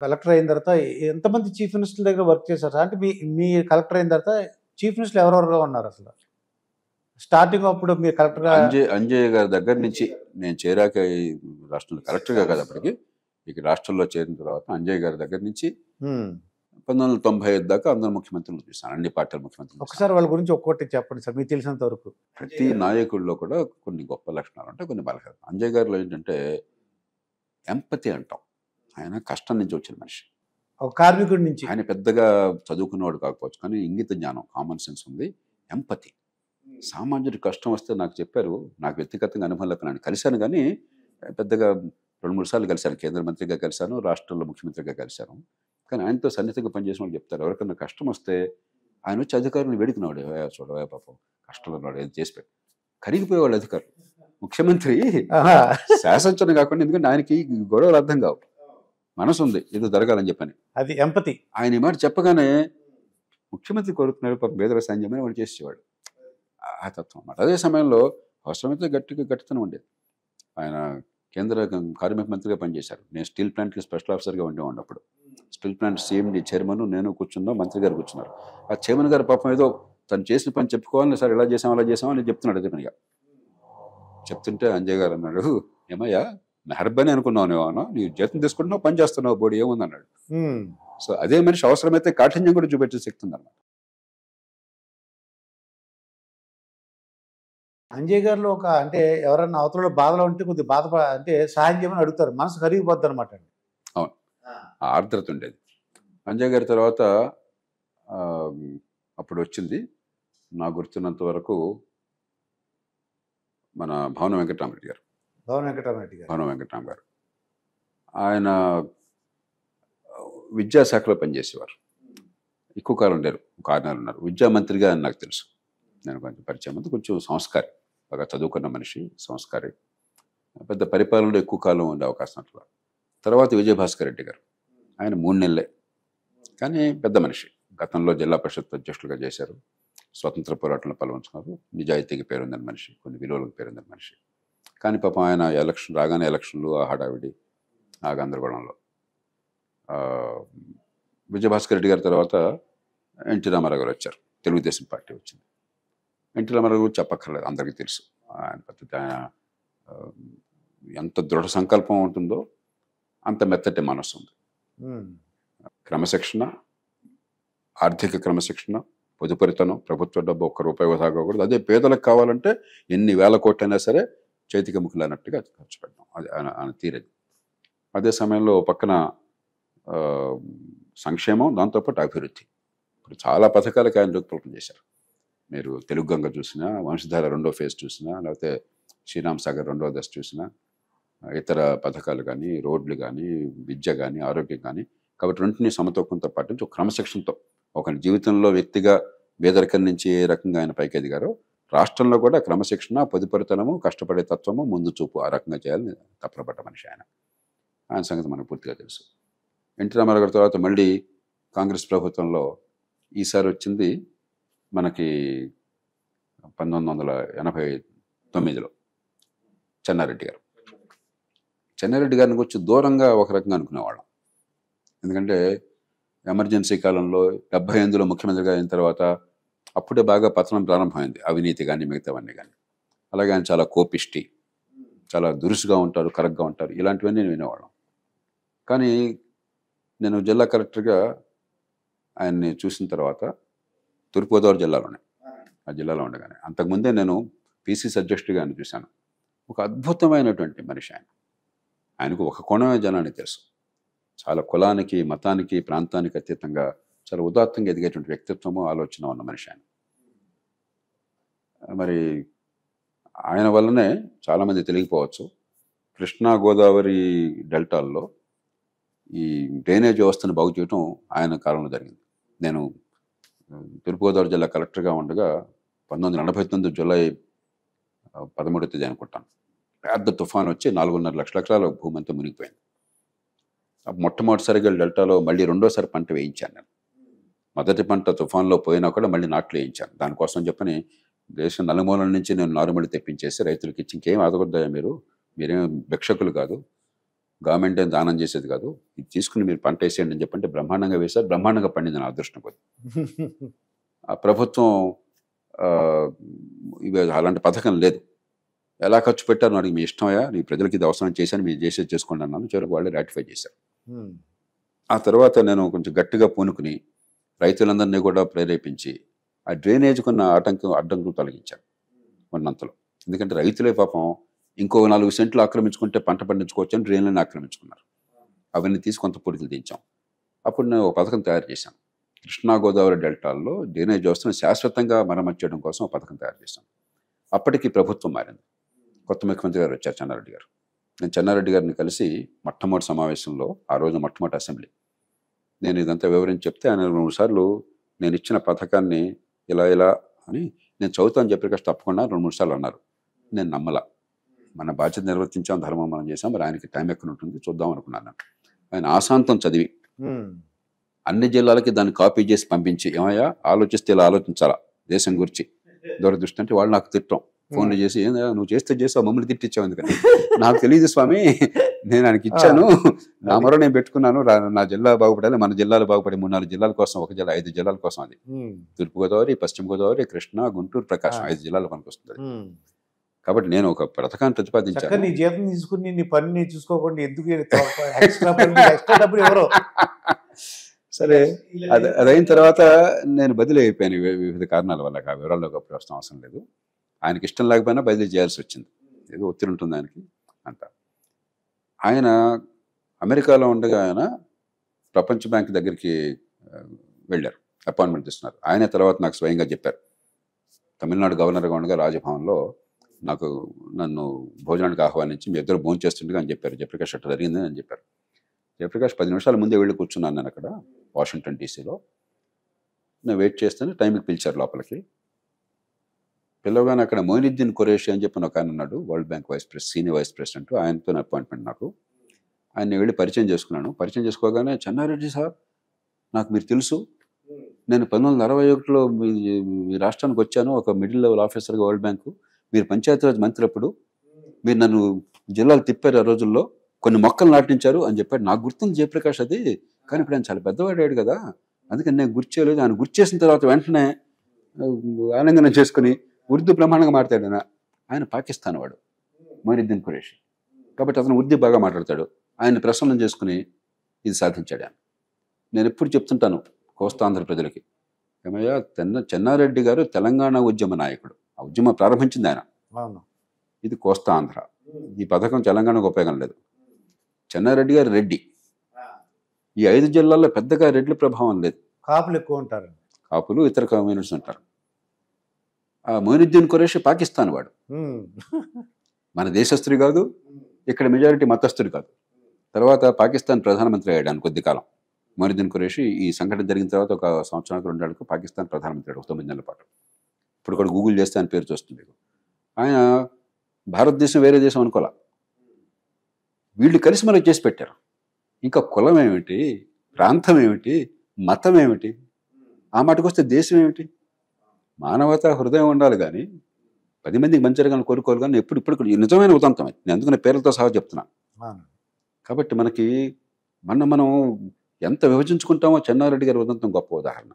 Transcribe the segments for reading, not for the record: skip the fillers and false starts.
Collector అయిన తర్వాత ఎంతమంది చీఫ్ మినిస్టర్ల దగ్గర వర్క్ చేశారు సార్? అంటే మీ కలెక్టర్ అయిన తర్వాత చీఫ్ మినిస్టర్లు ఎవరెవరుగా ఉన్నారు అసలు? స్టార్టింగ్ అప్పుడు మీరు కలెక్టర్‌గా అంజయ్య గారి దగ్గర నుంచి నేను చేరాక ఈ రాష్ట్రంలో కలెక్టర్గా కాదు అప్పటికి, ఇక రాష్ట్రంలో చేరిన తర్వాత అంజయ్య గారి దగ్గర నుంచి హ్మ్. 1995 దాకా అందరు ముఖ్యమంత్రులు చూశాను, అన్ని పార్టీల ముఖ్యమంత్రులు చూశాను. ఒకసారి వాళ్ళ గురించి ఒక్కొక్కటి చెప్పండి సార్ మీకు తెలిసినంత వరకు. ప్రతి నాయకుడిలో కూడా కొన్ని గొప్ప లక్షణాలు ఉంటాయి, కొన్ని బలహీనతలు. అంజయ్ గారిలో ఏంటంటే ఎంపతి అంటాం. ఆయన కష్టం నుంచి వచ్చిన మనిషి. ఒక కార్మికుడి నుంచి. ఆయన పెద్దగా చదువుకున్నవాడు కాకపోవచ్చు, కానీ ఇంగిత జ్ఞానం, కామన్ సెన్స్ ఉంది, ఎంపతి. సామాన్యుడి కష్టం వస్తే నాకు చెప్పారు, నాకు వ్యక్తిగతంగా అనుభవం లేక నేను కలిశాను, కానీ పెద్దగా 2-3 సార్లు కలిశాను. కేంద్ర మంత్రిగా కలిశాను, రాష్ట్రంలో ముఖ్యమంత్రిగా కలిశాను. కానీ ఆయనతో సన్నిహితంగా పనిచేసిన వాళ్ళు చెప్తారు, ఎవరికైనా కష్టం వస్తే ఆయన వచ్చి అధికారులను వేడుకునేవాడు, చూడవా పాపం కష్టంలో ఉన్నాడు, ఏది చేసి పెట్టి కరిగిపోయేవాళ్ళు అధికారులు. ముఖ్యమంత్రి శాసించడం కాకుండా, ఎందుకంటే ఆయనకి గొడవలు అర్థం కావు, మనసు ఉంది ఏదో జరగాలని చెప్పని, అది ఎంపతి. ఆయన ఈ మాట చెప్పగానే ముఖ్యమంత్రి కోరుతున్నారు పాపం పేదల సాంజమని వాడు చేసేవాడు, ఆ తత్వం అన్నమాట. అదే సమయంలో అవసరమైతే గట్టితనం ఉండేది. ఆయన కేంద్ర కార్మిక మంత్రిగా పనిచేశారు, నేను స్టీల్ ప్లాంట్కి స్పెషల్ ఆఫీసర్గా ఉండేవాడిని. అప్పుడు స్టీల్ ప్లాంట్ సిఎండి చైర్మన్, నేను కూర్చున్నా, మంత్రి గారు కూర్చున్నారు. ఆ చైర్మన్ గారు పాపం ఏదో తను చేసిన పని చెప్పుకోవాలని, సార్ ఇలా చేసాం అలా చేసామని చెప్తున్నాడు అదే పనిగా. చెప్తుంటే అంజయ్ గారు అన్నాడు, ఏమయ్యా మెహర్బానీ అనుకున్నావు, నువ్వు నీవు జీతం తీసుకుంటున్నావు, పని చేస్తున్నావు, బోడి ఏముంది అన్నాడు. సో అదే మనిషి అవసరమైతే కాఠిన్యం కూడా చూపెట్టే శక్తి ఉందన్నమాట. అంజయ్ గారిలో ఒక అంటే ఎవరన్నా అవతల బాధలో ఉంటే కొద్దిగా అంటే సహాయం చేయమని అడుగుతారు, మనసు కరిగిపోద్ది అనమాట అండి. అవును, ఆర్ద్రత ఉండేది. అంజయ్ గారి తర్వాత అప్పుడు వచ్చింది నాకు గుర్తున్నంత వరకు మన భవన వెంకటరామరెడ్డి గారు. భవన వెంకటరామ గారు ఆయన విద్యాశాఖలో పనిచేసేవారు, ఎక్కువ కాలం లేరు, 6 నెలలు ఉన్నారు. విద్యామంత్రిగా నాకు తెలుసు, నేను కొంచెం పరిచయం ఉంది. కొంచెం సంస్కారి, బాగా చదువుకున్న మనిషి, సంస్కారి, పెద్ద పరిపాలనలో ఎక్కువ కాలం ఉండే అవకాశం అట్లా. తర్వాత విజయభాస్కర్ రెడ్డి గారు, ఆయన 3 నెలలే, కానీ పెద్ద మనిషి. గతంలో జిల్లా పరిషత్ అధ్యక్షులుగా చేశారు, స్వతంత్ర పోరాటంలో పాల్గొంటున్నారు, నిజాయితీకి పేరుందని మనిషి, కొన్ని విలువలకు పేరుందని మనిషి. కానీ పాపం ఆయన రాగానే ఎలక్షన్లు, ఆ హడావిడి, ఆ గందరగోళంలో విజయభాస్కర్ రెడ్డి గారి తర్వాత ఎన్టీ రామారావు గారు వచ్చారు, తెలుగుదేశం పార్టీ వచ్చింది. ఎన్టీ రామారావు గారు చెప్పక్కర్లేదు, అందరికీ తెలుసు ఆయన పద్ధతి. ఆయన ఎంత దృఢ సంకల్పం ఉంటుందో అంత మెత్తటి మనస్సు ఉంది. క్రమశిక్షణ, ఆర్థిక క్రమశిక్షణ, పొదుపరితనం, ప్రభుత్వ డబ్బు 1 రూపాయి వృధా కాకూడదు. అదే పేదలకు కావాలంటే ఎన్ని వేల కోట్లైనా సరే చేతికి ముక్కులన్నట్టుగా ఖర్చు పెడతాం, అది ఆయన తీరేది. అదే సమయంలో పక్కన సంక్షేమం, దాంతోపాటు అభివృద్ధి. ఇప్పుడు చాలా పథకాలకు ఆయన రూపకల్పన చేశారు. మీరు తెలుగు గంగ చూసినా, వంశధార 2వ ఫేజ్ చూసినా, లేకపోతే శ్రీరామ్ సాగర్ 2వ దశ చూసినా, ఇతర పథకాలు కానీ, రోడ్లు కానీ, విద్య కానీ, ఆరోగ్యం కానీ. కాబట్టి రెంటిని సమతూకంతో పాటించి ఒక క్రమశిక్షణతో, ఒక జీవితంలో వ్యక్తిగా పేదరికం నుంచి ఏ రకంగా ఆయన పైకి ఎదిగారో, రాష్ట్రంలో కూడా క్రమశిక్షణ, పొదుపరితనము, కష్టపడే తత్వము, ముందు చూపు, ఆ రకంగా చేయాలని తప్పపడ్డ మనిషి ఆయన. ఆయన సంగతి మనకు పూర్తిగా తెలుసు. ఎన్టీ రామారావు గారి తర్వాత మళ్ళీ కాంగ్రెస్ ప్రభుత్వంలో ఈసారి వచ్చింది మనకి 1989లో చెన్నారెడ్డి గారు. చెన్నారెడ్డి గారిని వచ్చి దూరంగా ఒక రకంగా అనుకునేవాళ్ళం, ఎందుకంటే ఎమర్జెన్సీ కాలంలో 78లో ముఖ్యమంత్రిగా అయిన తర్వాత అప్పుడే బాగా పతనం ప్రారంభమైంది, అవినీతి కానీ మిగతావన్నీ కానీ. అలాగే ఆయన చాలా కోపిష్టి, చాలా దురుసుగా ఉంటారు, కరెక్ట్గా ఉంటారు, ఇలాంటివన్నీ నేను వినేవాళ్ళం. కానీ నేను జిల్లా కలెక్టర్గా ఆయన్ని చూసిన తర్వాత తూర్పుగోదావరి జిల్లాలోనే, ఆ జిల్లాలో ఉండగానే, అంతకుముందే నేను పిసిసి అధ్యక్షుడిగా ఆయన చూశాను. ఒక అద్భుతమైనటువంటి మనిషి ఆయన. ఆయనకు ఒక కోణమే జనానికి తెలుసు, చాలా కులానికి, మతానికి, ప్రాంతానికి అతీతంగా చాలా ఉదాత్తంగా ఎదిగేటువంటి వ్యక్తిత్వము, ఆలోచన ఉన్న మనిషి ఆయన. మరి ఆయన వల్లనే చాలామంది తెలియకపోవచ్చు, కృష్ణా గోదావరి డెల్టాల్లో ఈ డ్రైనేజ్ వ్యవస్థను బాగు చేయడం ఆయన కాలంలో జరిగింది. నేను తూర్పుగోదావరి జిల్లా కలెక్టర్గా ఉండగా 1989 జూలై 13వ తేదీ అనుకుంటాను, పెద్ద తుఫాన్ వచ్చి 4.5 లక్షల ఎకరాల భూమి అంతా మునిగిపోయింది. మొట్టమొదటిసారిగా డెల్టాలో మళ్ళీ 2వ పంట వేయించాను నేను. మొదటి పంట తుఫాన్లో పోయినా కూడా మళ్ళీ నాట్లు వేయించాను. దానికోసం చెప్పని దేశం నలుమూలల నుంచి నేను నారుమడి తెప్పించేసి రైతులకి ఇచ్చి, ఇంకేం ఆదగొద్దాయా, మీరేం భిక్షకులు కాదు, గవర్నమెంట్ ఏం దానం చేసేది కాదు, ఇది తీసుకుని మీరు పంట వేసేయండి అని చెప్పంటే బ్రహ్మాండంగా వేశారు. బ్రహ్మాండంగా పండింది నా అదృష్టం కొద్ది. ఆ ప్రభుత్వం ఇవి అలాంటి పథకం లేదు. ఎలా ఖర్చు పెట్టారు నాకు మీ ఇష్టమయ్యా, నీ ప్రజలకి ఇది అవసరం చేశాను, మీరు చేసేది చేసుకోండి అన్నాను. చివరికి వాళ్ళే రాటిఫై చేశారు. ఆ తర్వాత నేను కొంచెం గట్టిగా పూనుకుని రైతులందరినీ కూడా ప్రేరేపించి ఆ డ్రైనేజ్కున్న అడ్డంకులు తొలగించాను ఉన్నంతలో. ఎందుకంటే రైతులే పాపం ఇంకో 4 సెంట్లు ఆక్రమించుకుంటే పంట పండించుకోవచ్చు అని డ్రైన్లను ఆక్రమించుకున్నారు. అవన్నీ తీసి కొంత పొడికలు దించాం. అప్పుడు నేను ఒక పథకం తయారు చేశాను. కృష్ణా గోదావరి డెల్టాల్లో డ్రైనేజ్ వ్యవస్థను శాశ్వతంగా మరమ్మతు చేయడం కోసం ఒక పథకం తయారు చేశాను. అప్పటికి ప్రభుత్వం మారింది. కొత్త ముఖ్యమంత్రి గారు వచ్చారు, చెన్నారెడ్డి గారు. నేను చెన్నారెడ్డి గారిని కలిసి మొట్టమొదటి సమావేశంలో, ఆ రోజు మొట్టమొదటి అసెంబ్లీ, నేను ఇదంతా వివరించి చెప్తే ఆయన 2 సార్లు నేను ఇచ్చిన పథకాన్ని ఇలా అని నేను చదువుతాను చెప్పి తప్పకుండా 2-3 సార్లు అన్నారు. నేను నమ్మలా. మన బాధ్యత నిర్వర్తించాం, ధర్మం మనం చేసాం, మరి ఆయనకి టైం ఎక్కడ ఉంటుంది చూద్దాం అనుకున్నాను. ఆయన ఆశాంతం చదివి అన్ని జిల్లాలకి దాన్ని కాపీ చేసి పంపించి, ఏమయ్యా ఆలోచిస్తే ఇలా ఆలోచించాలా దేశం గురించి, దూరదృష్టి అంటే వాళ్ళు నాకు తిట్టం, ఫోన్లు చేసి ఏందా నువ్వు చేస్తే చేసావు, మమ్మల్ని తిట్టించావు. ఎందుకని నాకు తెలియదు స్వామి, నేను ఆయనకి ఇచ్చాను, నా మరో నేను పెట్టుకున్నాను, నా జిల్లా బాగుపడాలి, మన జిల్లాలు బాగుపడి 3-4 జిల్లాల కోసం, ఒక జిల్లా 5 జిల్లాల కోసం. అది తూర్పుగోదావరి, పశ్చిమ గోదావరి, కృష్ణా, గుంటూరు, ప్రకాశం 5 జిల్లాల పనికి వస్తుంది. కాబట్టి నేను ఒక పథకాన్ని ప్రతిపాదించాను. నీ జీతం తీసుకుని నీ పని చూసుకోకుండా ఎందుకు ఎక్స్ట్రా డబ్బులు ఎవరో. సరే, అదైన తర్వాత నేను బదిలీ అయిపోయాను వివిధ కారణాల వల్ల. ఆ వివరాల్లోకి అప్పుడు వస్తాం అవసరం లేదు. ఆయనకి ఇష్టం లేకపోయినా బదిలీ చేయాల్సి వచ్చింది, ఏదో ఒత్తిడి ఉంటుంది ఆయనకి అంట. ఆయన అమెరికాలో ఉండగా ఆయన ప్రపంచ బ్యాంక్ దగ్గరికి వెళ్ళారు, అపాయింట్మెంట్ ఇస్తున్నారు. ఆయనే తర్వాత నాకు స్వయంగా చెప్పారు. తమిళనాడు గవర్నర్గా ఉండగా రాజభవన్లో నన్ను భోజనానికి ఆహ్వానించి మీ ఇద్దరు భోజనం చేస్తుండగా అని చెప్పారు. జయప్రకాష్ అట్లా జరిగింది అని చెప్పారు. జయప్రకాష్ 10 నిమిషాల ముందే వెళ్ళి కూర్చున్నాను నేను అక్కడ వాషింగ్టన్ డీసీలో. నేను వెయిట్ చేస్తేనే టైంకి పిలిచారు లోపలికి. పిలవగానే అక్కడ మొయినుద్దీన్ ఖురేషి అని చెప్పిన ఒక ఆయన ఉన్నాడు, world bank senior vice president. ఆయనతో అపాయింట్మెంట్ నాకు. ఆయన వెళ్ళి పరిచయం చేసుకున్నాను. పరిచయం చేసుకోగానే, చెన్నారెడ్డి సార్ నాకు మీరు తెలుసు, నేను 1961లో మీ రాష్ట్రానికి వచ్చాను ఒక మిడిల్ లెవెల్ ఆఫీసర్గా వరల్డ్ బ్యాంకు. మీరు పంచాయతీరాజ్ మంత్రి అప్పుడు మీరు నన్ను జిల్లాలు తిప్పారు, ఆ రోజుల్లో కొన్ని మొక్కలు నాటించారు అని చెప్పాడు. నాకు గుర్తుంది జయప్రకాష్ అది, కానీ ఇప్పుడు ఆయన చాలా పెద్దవాడాడు కదా, అందుకని నేను గుర్తు చేయలేదు. ఆయన గుర్తు చేసిన తర్వాత వెంటనే ఆనందనం చేసుకుని ఉర్దూ బ్రహ్మాండంగా మాట్లాడాడు. ఆయన పాకిస్తాన్ వాడు, మొయినుద్దీన్ ఖురేషి, కాబట్టి అతను ఉర్దూ బాగా మాట్లాడతాడు. ఆయన ప్రసన్నం చేసుకుని ఇది సాధించాడు ఆయన. నేను ఎప్పుడు చెప్తుంటాను కోస్తాంధ్ర ప్రజలకి, ఏమయ్యా చెన్నారెడ్డి గారు తెలంగాణ ఉద్యమ నాయకుడు, ఆ ఉద్యమం ప్రారంభించింది ఆయన. ఇది కోస్తా ఆంధ్ర. ఈ పథకం తెలంగాణకు ఉపయోగం లేదు. చెన్నారెడ్డి గారు రెడ్డి. ఈ 5 జిల్లాల్లో పెద్దగా రెడ్ల ప్రభావం లేదు, కాపులు ఎక్కువ ఉంటారు, కాపులు ఇతర కమ్యూనిటీస్ ఉంటారు. ఆ మొయినుద్దీన్ ఖురేషి పాకిస్తాన్ వాడు, మన దేశస్తుడు కాదు, ఇక్కడ మెజారిటీ మతస్థుడు కాదు. తర్వాత పాకిస్తాన్ ప్రధానమంత్రి అయ్యాడు కొద్ది కాలం. మొయినుద్దీన్ ఖురేషి ఈ సంఘటన జరిగిన తర్వాత ఒక సంవత్సరానికి 2 ఏళ్లకు పాకిస్తాన్ ప్రధానమంత్రి అయ్యాడు, 9 నెలల పాటు. ఇప్పుడు కూడా గూగుల్ చేస్తే ఆయన పేరు చూస్తుంది. ఆయన భారతదేశం వేరే దేశం అనుకోలే, వీళ్ళు కలిసి మనకు చేసి పెట్టారు. ఇంకా కులం ఏమిటి, ప్రాంతం ఏమిటి, మతం ఏమిటి, ఆ మాటకు వస్తే దేశం ఏమిటి? మానవతా హృదయం ఉండాలి కానీ 10 మందికి మంచి జరగాలని కోరుకోవాలి కానీ ఇప్పుడు నిజమైన ఉదంతం. నేను అందుకనే పేర్లతో సహా చెప్తున్నాను. కాబట్టి మనకి మనం ఎంత విభజించుకుంటామో చెన్నారెడ్డి గారి ఉదంతం గొప్ప ఉదాహరణ.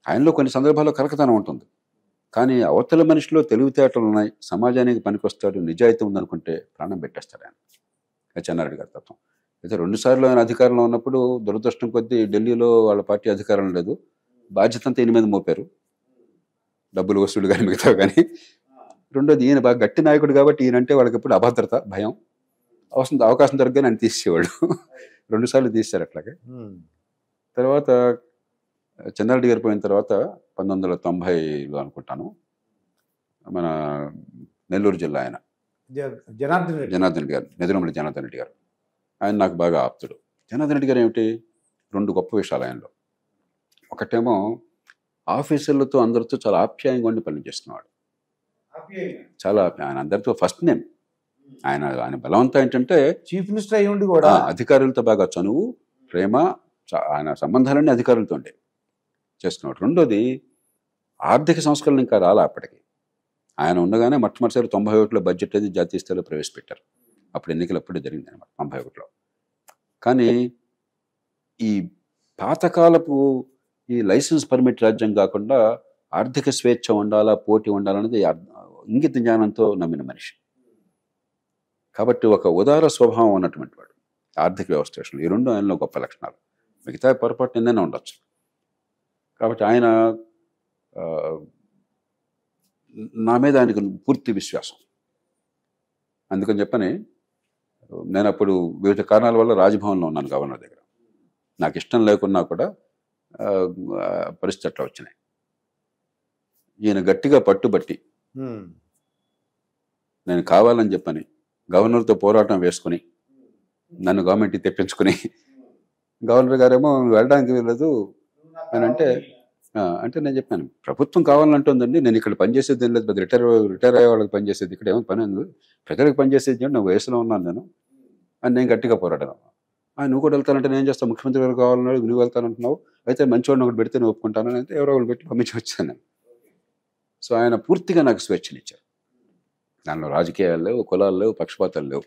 ఆయనలో కొన్ని సందర్భాల్లో కరకతనం ఉంటుంది, కానీ అవతల మనిషిలో తెలివితేటలు ఉన్నాయి, సమాజానికి పనికొస్తాడు, నిజాయితీ ఉందనుకుంటే ప్రాణం పెట్టేస్తాడు ఆయన. చెన్నారెడ్డి గారి తత్వం. అయితే 2 సార్లు ఆయన అధికారంలో ఉన్నప్పుడు దురదృష్టం కొద్దీ ఢిల్లీలో వాళ్ళ పార్టీ అధికారం లేదు, బాధ్యత అంతా ఈయన మీద మోపారు, డబ్బులు వసూలు కానీ మిగతా కానీ. రెండోది, ఈయన బాగా గట్టి నాయకుడు కాబట్టి ఈయనంటే వాళ్ళకి ఎప్పుడు అభద్రత, భయం. అవకాశం దొరకగానే ఆయన తీసేవాడు. 2 సార్లు తీశారు అట్లాగే. తర్వాత చెన్నారెడ్డి గారు పోయిన తర్వాత 1990లో అనుకుంటాను, మన నెల్లూరు జిల్లా ఆయన జనార్దన్ గారు, నెదురుమల్లి జనార్దన్ రెడ్డి గారు, ఆయన నాకు బాగా ఆప్తుడు. జనార్దన్ రెడ్డి గారు ఏమిటి, 2 గొప్ప విషయాలు ఆయనలో. ఒకటేమో ఆఫీసర్లతో అందరితో చాలా ఆప్యాయంగా ఉండి పనిచేస్తున్నవాడు, చాలా ఆయన అందరితో ఫస్ట్ నేమ్. ఆయన బలవంతం ఏంటంటే చీఫ్ మినిస్టర్ అయ్యి ఉండి కూడా అధికారులతో బాగా చనువు, ప్రేమ, ఆయన సంబంధాలన్నీ అధికారులతో ఉండే చేస్తున్నాడు. రెండోది, ఆర్థిక సంస్కరణ ఇంకా రాలా అప్పటికి. ఆయన ఉండగానే మొట్టమొదటిసారి 91లో బడ్జెట్ అది జాతీయ స్థాయిలో ప్రవేశపెట్టారు. అప్పుడు ఎన్నికలు అప్పుడే జరిగింది అనమాట 91లో. కానీ ఈ పాతకాలపు ఈ లైసెన్స్ పర్మిట్ రాజ్యం కాకుండా ఆర్థిక స్వేచ్ఛ ఉండాలా, పోటీ ఉండాలనేది ఇంగిత జ్ఞానంతో నమ్మిన మనిషి. కాబట్టి ఒక ఉదార స్వభావం ఉన్నటువంటి వాడు ఆర్థిక వ్యవస్థ విషయంలో. ఈ రెండు ఆయనలో గొప్ప లక్షణాలు. మిగతా పొరపాటు ఎన్నైనా ఉండొచ్చు. కాబట్టి ఆయన నా మీద ఆయనకు పూర్తి విశ్వాసం. అందుకని చెప్పని నేను అప్పుడు వివిధ కారణాల వల్ల రాజ్భవన్లో ఉన్నాను గవర్నర్ దగ్గర. నాకు ఇష్టం లేకున్నా కూడా పరిస్థితి అట్లా వచ్చినాయి. ఈయన గట్టిగా పట్టుబట్టి నేను కావాలని చెప్పని గవర్నర్తో పోరాటం వేసుకుని నన్ను గవర్నమెంట్కి తెప్పించుకుని, గవర్నర్ గారేమో వెళ్ళడానికి వెళ్ళదు అని అంటే నేను చెప్పాను, ప్రభుత్వం కావాలంటుందండి, నేను ఇక్కడ పనిచేసేది ఏం లేదు, రిటైర్ అయ్యే వాళ్ళకి పనిచేసేది, ఇక్కడ ఏమో పని ఉంది, ప్రజలకు పనిచేసేది అంటే నువ్వు వయసులో ఉన్నాను నేను అని నేను గట్టిగా పోరాడాను. నువ్వు కూడా వెళ్తానంటే నేను చేస్తాను, ముఖ్యమంత్రి గారు కావాలన్నాడు, నువ్వు వెళ్తానంటున్నావు, అయితే మంచివాడిని ఒకటి పెడితే నేను ఒప్పుకుంటానని అయితే ఎవరో ఒకటి పెట్టి పంపించి వచ్చాను నేను. సో ఆయన పూర్తిగా నాకు స్వేచ్ఛనిచ్చారు. దానిలో రాజకీయాలు లేవు, కులాలు లేవు, పక్షపాతాలు లేవు.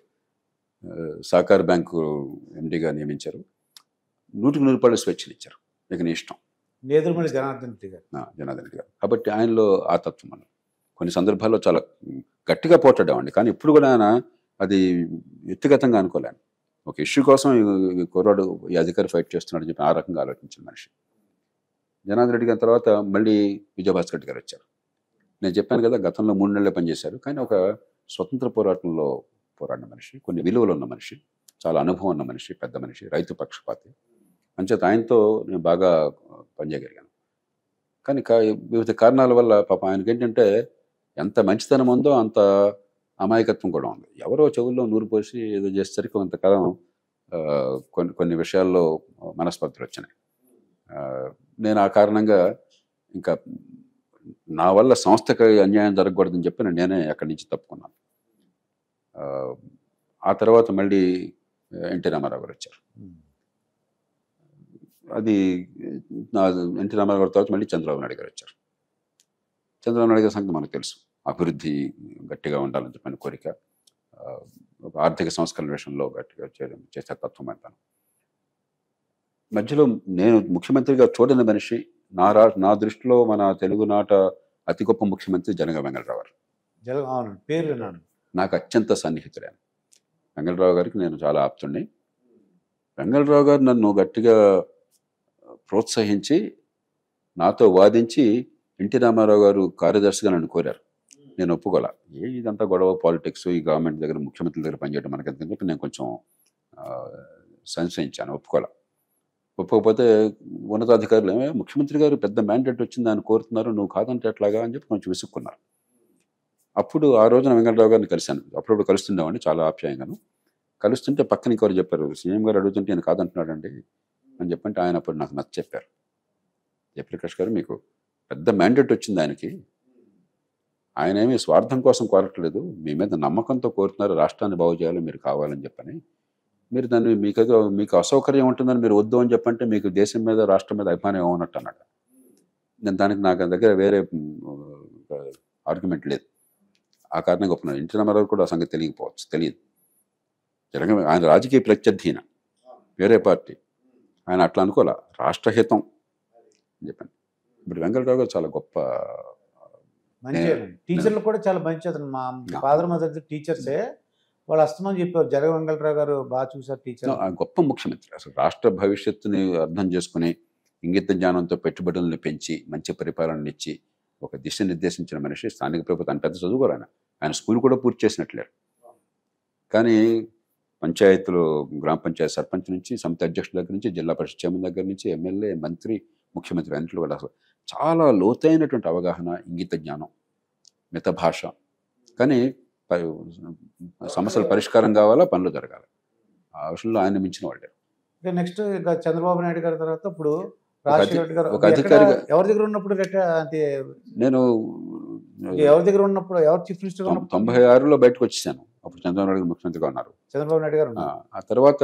సహకార బ్యాంకు ఎండీగా నియమించారు. 100% స్వేచ్ఛనిచ్చారు. ఇక నీ ఇష్టం. నేదురుమల్లి జనార్దన్ రెడ్డి గారు. కాబట్టి ఆయనలో ఆ తత్వం అన్న కొన్ని సందర్భాల్లో చాలా గట్టిగా పోట్లాడామండి. కానీ ఇప్పుడు కూడా ఆయన అది వ్యక్తిగతంగా అనుకోలేను. ఒక ఇష్యూ కోసం ఈ కుర్రాడు ఈ అధికారి ఫైట్ చేస్తున్నాడని చెప్పి ఆ రకంగా ఆలోచించిన మనిషి. జనార్దన్ రెడ్డి గారి తర్వాత మళ్ళీ విజయభాస్కర్ రెడ్డి గారు వచ్చారు. నేను చెప్పాను కదా, గతంలో 3 నెలలే పనిచేశారు. కానీ ఒక స్వతంత్ర పోరాటంలో పోరాడిన మనిషి, కొన్ని విలువలు ఉన్న మనిషి, చాలా అనుభవం ఉన్న మనిషి, పెద్ద మనిషి, రైతు పక్షపాతి. అంచేత ఆయనతో నేను బాగా పనిచేయగలిగాను. కానీ వివిధ కారణాల వల్ల పాప ఆయనకి ఏంటంటే ఎంత మంచితనం ఉందో అంత అమాయకత్వం కూడా ఉంది. ఎవరో చెవుల్లో నూరు పోసి ఏదో చేసేసరికి కొంతకాలం కొన్ని విషయాల్లో మనస్పర్ధలు వచ్చినాయి. నేను ఆ కారణంగా ఇంకా నా వల్ల సంస్థకి అన్యాయం జరగకూడదని చెప్పి నేనే అక్కడి నుంచి తప్పుకున్నాను. ఆ తర్వాత మళ్ళీ ఎన్టీ రామారావు గారు వచ్చారు. అది ఎన్టీ రామారావు గారి తర్వాత మళ్ళీ చంద్రబాబు నాయుడు గారు వచ్చారు. చంద్రబాబు నాయుడు గారి సంగతి మనకు తెలుసు. అభివృద్ధి గట్టిగా ఉండాలని చెప్పిన కోరిక, ఆర్థిక సంస్కరణ విషయంలో గట్టిగా చేసే తత్వం అంటాను. మధ్యలో నేను ముఖ్యమంత్రిగా చూడని మనిషి, నా దృష్టిలో మన తెలుగునాట అతి గొప్ప ముఖ్యమంత్రి జనగా వెంగళరావు గారు. పేరు విన్నాను. నాకు అత్యంత సన్నిహితుడే. వెంగళరావు గారికి నేను చాలా ఆప్తుణ్ణి. వెంగళరావు గారు నన్ను గట్టిగా ప్రోత్సహించి నాతో వాదించి ఎన్టీ రామారావు గారు కార్యదర్శిగా నన్ను కోరారు. నేను ఒప్పుకోలే. ఇదంతా గొడవ, పాలిటిక్స్, ఈ గవర్నమెంట్ దగ్గర ముఖ్యమంత్రి దగ్గర పనిచేయడం మనకి ఎందుకని చెప్పి నేను కొంచెం సంశయించాను, ఒప్పుకోకపోతే ఉన్నతాధికారులు ముఖ్యమంత్రి గారు పెద్ద మ్యాండేట్ వచ్చింది ఆయన కోరుతున్నారు, నువ్వు కాదంటే ఎట్లాగా అని చెప్పి కొంచెం విసుక్కున్నారు. అప్పుడు ఆ రోజున వెంకటరావు గారిని కలిశాను. అప్పుడప్పుడు కలుస్తుండేవాడిని చాలా ఆప్యాయంగాను. కలుస్తుంటే పక్కన ఇంకొకరు చెప్పారు, సీఎం గారు అడుగుతుంటే నేను కాదంటున్నాడండి అని చెప్పంటే ఆయన అప్పుడు నాకు నచ్చ చెప్పారు. జయప్రకాష్ గారు మీకు పెద్ద మ్యాండేట్ వచ్చింది ఆయనకి, ఆయన ఏమీ స్వార్థం కోసం కోరట్లేదు, మీ మీద నమ్మకంతో కోరుతున్నారు, రాష్ట్రాన్ని బాగు చేయాలి మీరు కావాలని చెప్పని. మీరు దాన్ని మీకు అసౌకర్యం ఉంటుందని మీరు వద్దు అని చెప్పంటే మీకు దేశం మీద రాష్ట్రం మీద అభిమానం ఏమన్నట్టు అన్నాడు. నేను దానికి నాకు దగ్గర వేరే ఆర్గ్యుమెంట్ లేదు. ఆ కారణంగా ఒప్పుకున్నాను. ఎన్టీ రామారావు కూడా ఆ సంగతి తెలియదు. జనగా ఆయన రాజకీయ ప్రత్యర్థి, వేరే పార్టీ, ఆయన అట్లా అనుకోలే, రాష్ట్రహితం అని చెప్పాను. ఇప్పుడు వెంకటరావు గారు చాలా గొప్ప టీచర్లు కూడా చాలా మంచి అతను. మా ఫాదర్ మదర్ టీచర్సే, వాళ్ళు అస్తమని చెప్పారు, జగన్ వెంకటరావు గారు బాగా చూసారు టీచర్. గొప్ప ముఖ్యమంత్రి. అసలు రాష్ట్ర భవిష్యత్తుని అర్థం చేసుకుని ఇంగిత జ్ఞానంతో పెట్టుబడులను పెంచి మంచి పరిపాలన ఇచ్చి ఒక దిశ నిర్దేశించిన మనిషి. స్థానిక ప్రభుత్వం పెద్ద చదువుకోరు ఆయన స్కూల్ కూడా పూర్తి చేసినట్లేరు. కానీ పంచాయతీలు, గ్రామ పంచాయతీ సర్పంచ్ నుంచి సమితి అధ్యక్షుల దగ్గర నుంచి జిల్లా పరిషత్ చైర్మన్ దగ్గర నుంచి ఎమ్మెల్యే, మంత్రి, ముఖ్యమంత్రి అన్నింటిలో కూడా అసలు చాలా లోతైనటువంటి అవగాహన, ఇంగిత జ్ఞానం, మిత భాష. కానీ సమస్యల పరిష్కారం కావాలా, పనులు జరగాలి, ఆ విషయంలో ఆయన మించిన వాళ్ళే. నెక్స్ట్ ఇంకా చంద్రబాబు నాయుడు గారి తర్వాత ఇప్పుడు ఒక అధికారిగా ఎవరి దగ్గర ఉన్నప్పుడు నేను ఎవరి దగ్గర ఉన్నప్పుడు ఎవరు చీఫ్ మినిస్టర్ 96లో బయటకు వచ్చేసాను. అప్పుడు చంద్రబాబు నాయుడు గారు ముఖ్యమంత్రిగా ఉన్నారు. చంద్రబాబు నాయుడు గారు ఆ తర్వాత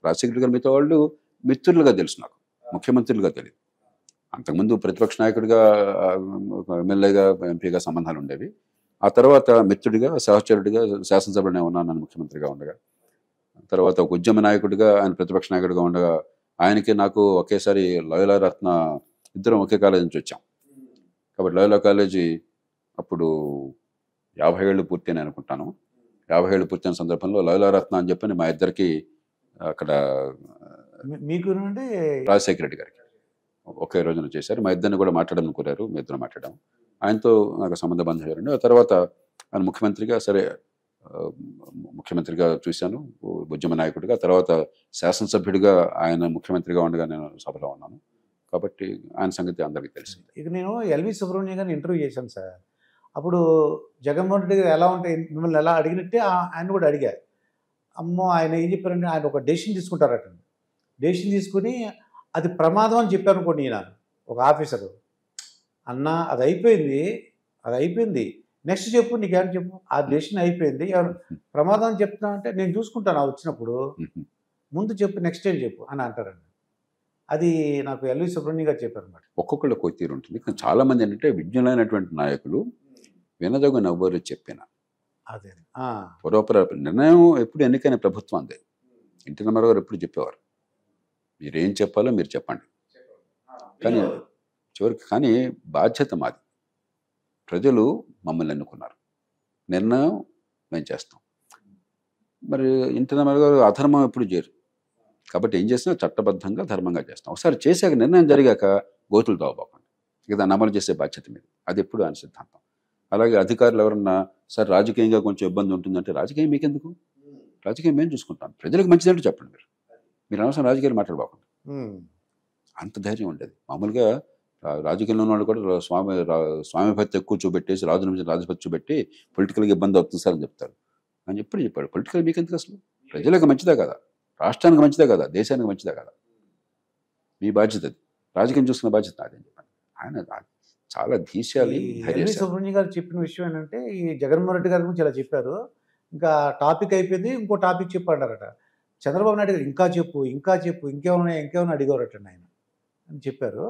రాజశేఖర్ గారు మిగతా వాళ్ళు మిత్రులుగా తెలుసు నాకు, ముఖ్యమంత్రులుగా తెలియదు. అంతకుముందు ప్రతిపక్ష నాయకుడిగా, ఎమ్మెల్యేగా, ఎంపీగా సంబంధాలు ఉండేవి. ఆ తర్వాత మిత్రుడిగా, సహచరుడిగా శాసనసభలోనే ఉన్నాను నేను ముఖ్యమంత్రిగా ఉండగా. తర్వాత ఒక ఉద్యమ నాయకుడిగా, ఆయన ప్రతిపక్ష నాయకుడిగా ఉండగా, ఆయనకి నాకు ఒకేసారి లోయోలా రత్న ఇద్దరం ఒకే కాలేజీ నుంచి వచ్చాం. కాబట్టి లోయోలా కాలేజీ అప్పుడు 50 ఏళ్ళు పూర్తయినాయి అనుకుంటాను. 50 ఏళ్ళు పూర్తయిన సందర్భంలో లోయోలా రత్న అని చెప్పని మా ఇద్దరికి అక్కడ మీకు నుండి రాజశేఖర రెడ్డి గారికి ఒకే రోజున చేశారు. మా ఇద్దరిని కూడా మాట్లాడమని కోరారు. మీ ఇద్దరు మాట్లాడాము. ఆయనతో నాకు సంబంధ బంధం చేరండి. ఆ తర్వాత ఆయన ముఖ్యమంత్రిగా సరే ముఖ్యమంత్రిగా చూశాను, ఉద్యమ నాయకుడిగా. తర్వాత శాసనసభ్యుడిగా ఆయన ముఖ్యమంత్రిగా ఉండగా నేను సభలో ఉన్నాను. కాబట్టి ఆయన సంగతి అందరికీ తెలిసింది. ఇక నేను ఎల్వి సుబ్రహ్మణ్యం గారిని ఇంటర్వ్యూ చేశాను సార్. అప్పుడు జగన్మోహన్ రెడ్డి గారు ఎలా ఉంటాయి మిమ్మల్ని ఎలా అడిగినట్టే ఆయన కూడా అడిగా. అమ్మో ఆయన ఏం చెప్పారంటే ఆయన ఒక డెసిషన్ తీసుకుంటారట. డెసిషన్ తీసుకుని అది ప్రమాదం అని చెప్పారు అనుకోండి. ఈయన ఒక ఆఫీసరు, అన్న అది అయిపోయింది నెక్స్ట్ చెప్పు, నీకేమని చెప్పు, ఆ డెసిషన్ అయిపోయింది, ప్రమాదం అని చెప్తున్నా అంటే నేను చూసుకుంటాను వచ్చినప్పుడు, ముందు చెప్పు నెక్స్ట్ టైం చెప్పు అని అంటారండి. అది నాకు ఎల్వి సుబ్రహ్మణ్యం గారు చెప్పారు అన్నమాట. ఒక్కొక్కళ్ళు ఒక్కొక్క తీరు ఉంటుంది. కానీ చాలామంది ఏంటంటే విజ్ఞులైనటువంటి నాయకులు వినదగు నవ్వరు చెప్పిన అదే పూర్వపర నిర్ణయం ఎప్పుడు ఎన్నికైన ప్రభుత్వం అందే. ఎన్టీ రామారావు గారు ఎప్పుడు చెప్పేవారు, మీరేం చెప్పాలో మీరు చెప్పండి, కానీ చివరికి కానీ బాధ్యత మాది. ప్రజలు మమ్మల్ని ఎన్నుకున్నారు, నిర్ణయం మేము చేస్తాం. మరి ఎన్టీ రామారావు గారు అధర్మం ఎప్పుడు చేయరు. కాబట్టి ఏం చేసినా చట్టబద్ధంగా ధర్మంగా చేస్తాం. ఒకసారి చేశాక నిర్ణయం జరిగాక గోతులు తవ్వబోకండి, ఇక దాన్ని అమలు చేసే బాధ్యత మీద. అది ఎప్పుడు ఆయన సిద్ధాంతం. అలాగే అధికారులు ఎవరన్నా సార్ రాజకీయంగా కొంచెం ఇబ్బంది ఉంటుందంటే, రాజకీయం మీకెందుకు, రాజకీయం మేము చూసుకుంటాం, ప్రజలకు మంచిదంటే చెప్పండి. మీరు అనవసరం రాజకీయాలు మాట్లాడబోకండి. అంత ధైర్యం ఉండేది. మామూలుగా రాజకీయంలో ఉన్న వాళ్ళు కూడా స్వామి భక్తి ఎక్కువ చూపెట్టేసి రాజభక్తి చూపెట్టి పొలిటికల్గా ఇబ్బంది అవుతుంది సార్ అని చెప్తారు. అని ఎప్పుడు చెప్పాడు, పొలిటికల్ మీకెందుకు అసలు, ప్రజలకు మంచిదే కదా, రాష్ట్రానికి మంచిదే కదా, దేశానికి మంచిదే కదా, మీ బాధ్యత అది, రాజకీయం చూసుకున్న బాధ్యత అదని చెప్పాను. ఆయన చాలా ధీశాలి. ఎల్వి సుబ్రహ్మణ్యం గారు చెప్పిన విషయం ఏంటంటే, ఈ జగన్మోహన్ రెడ్డి గారి గురించి ఇలా చెప్పారు, ఇంకా టాపిక్ అయిపోయింది, ఇంకో టాపిక్ చెప్పాడారట. చంద్రబాబు నాయుడు గారు ఇంకా చెప్పు ఇంకేమైనా అడిగారట ఆయన అని చెప్పారు.